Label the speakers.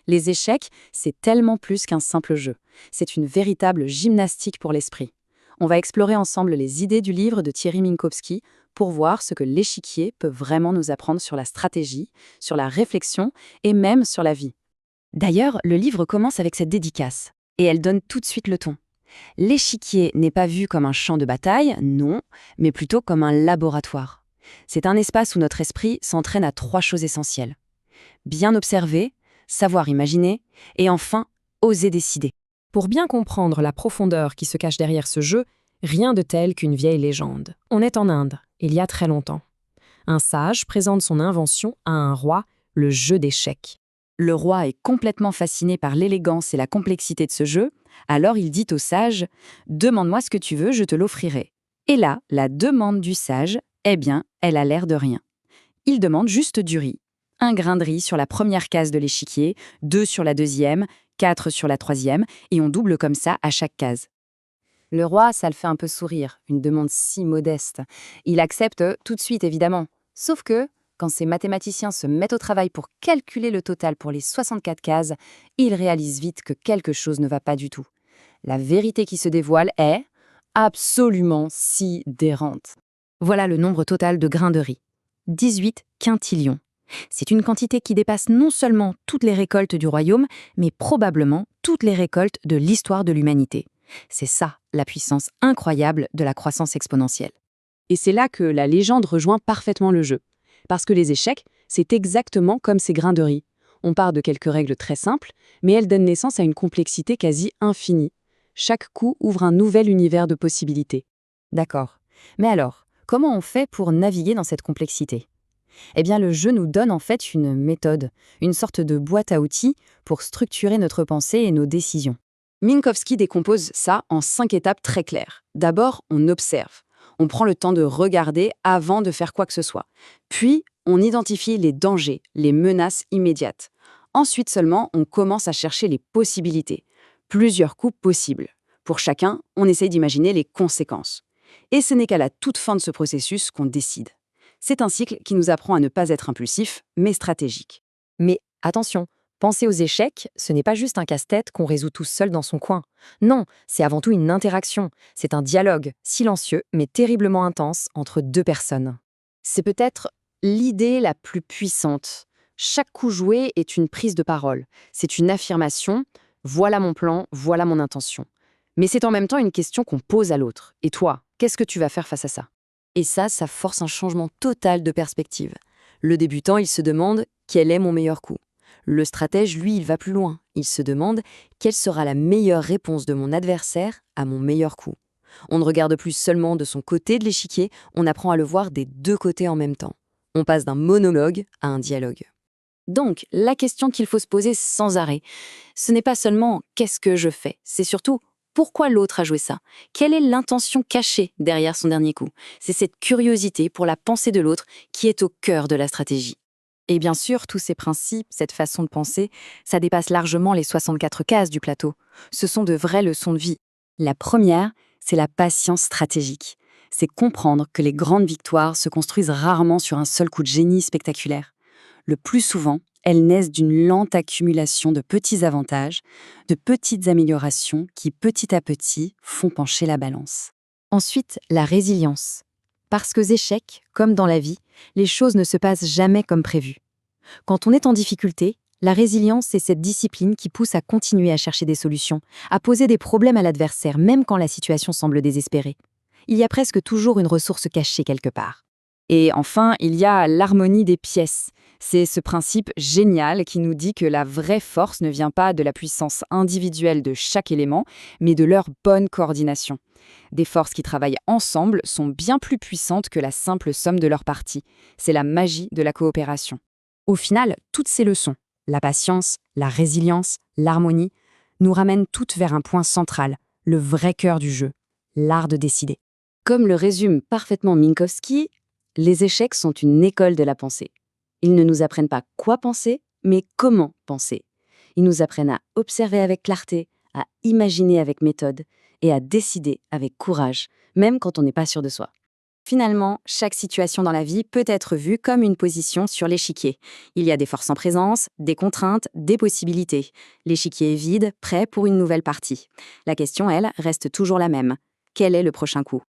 Speaker 1: Les échecs, c'est tellement plus qu'un simple jeu. C'est une véritable gymnastique pour l'esprit. On va explorer ensemble les idées du livre de Thierry Minkowski pour voir ce que l'échiquier peut vraiment nous apprendre sur la stratégie, sur la réflexion et même sur la vie.
Speaker 2: D'ailleurs, le livre commence avec cette dédicace, et elle donne tout de suite le ton. L'échiquier n'est pas vu comme un champ de bataille, non, mais plutôt comme un laboratoire. C'est un espace où notre esprit s'entraîne à 3 choses essentielles. Bien observer, savoir imaginer, et enfin, oser décider.
Speaker 3: Pour bien comprendre la profondeur qui se cache derrière ce jeu, rien de tel qu'une vieille légende. On est en Inde, il y a très longtemps. Un sage présente son invention à un roi, le jeu d'échecs.
Speaker 1: Le roi est complètement fasciné par l'élégance et la complexité de ce jeu, alors il dit au sage « Demande-moi ce que tu veux, je te l'offrirai ». Et là, la demande du sage, eh bien, elle a l'air de rien. Il demande juste du riz. 1 grain de riz sur la première case de l'échiquier, 2 sur la deuxième, 4 sur la troisième, et on double comme ça à chaque case. Le roi, ça le fait un peu sourire, une demande si modeste. Il accepte tout de suite, évidemment. Sauf que, quand ces mathématiciens se mettent au travail pour calculer le total pour les 64 cases, ils réalisent vite que quelque chose ne va pas du tout. La vérité qui se dévoile est absolument sidérante.
Speaker 2: Voilà le nombre total de grains de riz. 18 quintillions. C'est une quantité qui dépasse non seulement toutes les récoltes du royaume, mais probablement toutes les récoltes de l'histoire de l'humanité. C'est ça, la puissance incroyable de la croissance exponentielle.
Speaker 1: Et c'est là que la légende rejoint parfaitement le jeu. Parce que les échecs, c'est exactement comme ces grains de riz. On part de quelques règles très simples, mais elles donnent naissance à une complexité quasi infinie. Chaque coup ouvre un nouvel univers de possibilités.
Speaker 2: D'accord. Mais alors, comment on fait pour naviguer dans cette complexité ? Eh bien, le jeu nous donne en fait une méthode, une sorte de boîte à outils pour structurer notre pensée et nos décisions.
Speaker 1: Minkowski décompose ça en 5 étapes très claires. D'abord, on observe. On prend le temps de regarder avant de faire quoi que ce soit. Puis, on identifie les dangers, les menaces immédiates. Ensuite seulement, on commence à chercher les possibilités. Plusieurs coups possibles. Pour chacun, on essaye d'imaginer les conséquences. Et ce n'est qu'à la toute fin de ce processus qu'on décide. C'est un cycle qui nous apprend à ne pas être impulsif, mais stratégique.
Speaker 3: Mais attention, penser aux échecs, ce n'est pas juste un casse-tête qu'on résout tout seul dans son coin. Non, c'est avant tout une interaction. C'est un dialogue, silencieux, mais terriblement intense, entre 2 personnes.
Speaker 1: C'est peut-être l'idée la plus puissante. Chaque coup joué est une prise de parole. C'est une affirmation. Voilà mon plan, voilà mon intention. Mais c'est en même temps une question qu'on pose à l'autre. Et toi, qu'est-ce que tu vas faire face à ça ?
Speaker 2: Et ça force un changement total de perspective. Le débutant, il se demande quel est mon meilleur coup. Le stratège, lui, il va plus loin. Il se demande quelle sera la meilleure réponse de mon adversaire à mon meilleur coup. On ne regarde plus seulement de son côté de l'échiquier, on apprend à le voir des 2 côtés en même temps. On passe d'un monologue à un dialogue.
Speaker 1: Donc, la question qu'il faut se poser sans arrêt, ce n'est pas seulement « qu'est-ce que je fais ?», c'est surtout « pourquoi l'autre a joué ça ? Quelle est l'intention cachée derrière son dernier coup ?» C'est cette curiosité pour la pensée de l'autre qui est au cœur de la stratégie. Et bien sûr, tous ces principes, cette façon de penser, ça dépasse largement les 64 cases du plateau. Ce sont de vraies leçons de vie. La première, c'est la patience stratégique. C'est comprendre que les grandes victoires se construisent rarement sur un seul coup de génie spectaculaire. Le plus souvent, elles naissent d'une lente accumulation de petits avantages, de petites améliorations qui, petit à petit, font pencher la balance.
Speaker 2: Ensuite, la résilience. Parce qu'aux échecs, comme dans la vie, les choses ne se passent jamais comme prévu. Quand on est en difficulté, la résilience, c'est cette discipline qui pousse à continuer à chercher des solutions, à poser des problèmes à l'adversaire, même quand la situation semble désespérée. Il y a presque toujours une ressource cachée quelque part.
Speaker 1: Et enfin, il y a l'harmonie des pièces. C'est ce principe génial qui nous dit que la vraie force ne vient pas de la puissance individuelle de chaque élément, mais de leur bonne coordination. Des forces qui travaillent ensemble sont bien plus puissantes que la simple somme de leurs parties. C'est la magie de la coopération.
Speaker 3: Au final, toutes ces leçons, la patience, la résilience, l'harmonie, nous ramènent toutes vers un point central, le vrai cœur du jeu, l'art de décider.
Speaker 1: Comme le résume parfaitement Minkowski, les échecs sont une école de la pensée. Ils ne nous apprennent pas quoi penser, mais comment penser. Ils nous apprennent à observer avec clarté, à imaginer avec méthode et à décider avec courage, même quand on n'est pas sûr de soi. Finalement, chaque situation dans la vie peut être vue comme une position sur l'échiquier. Il y a des forces en présence, des contraintes, des possibilités. L'échiquier est vide, prêt pour une nouvelle partie. La question, elle, reste toujours la même. Quel est le prochain coup ?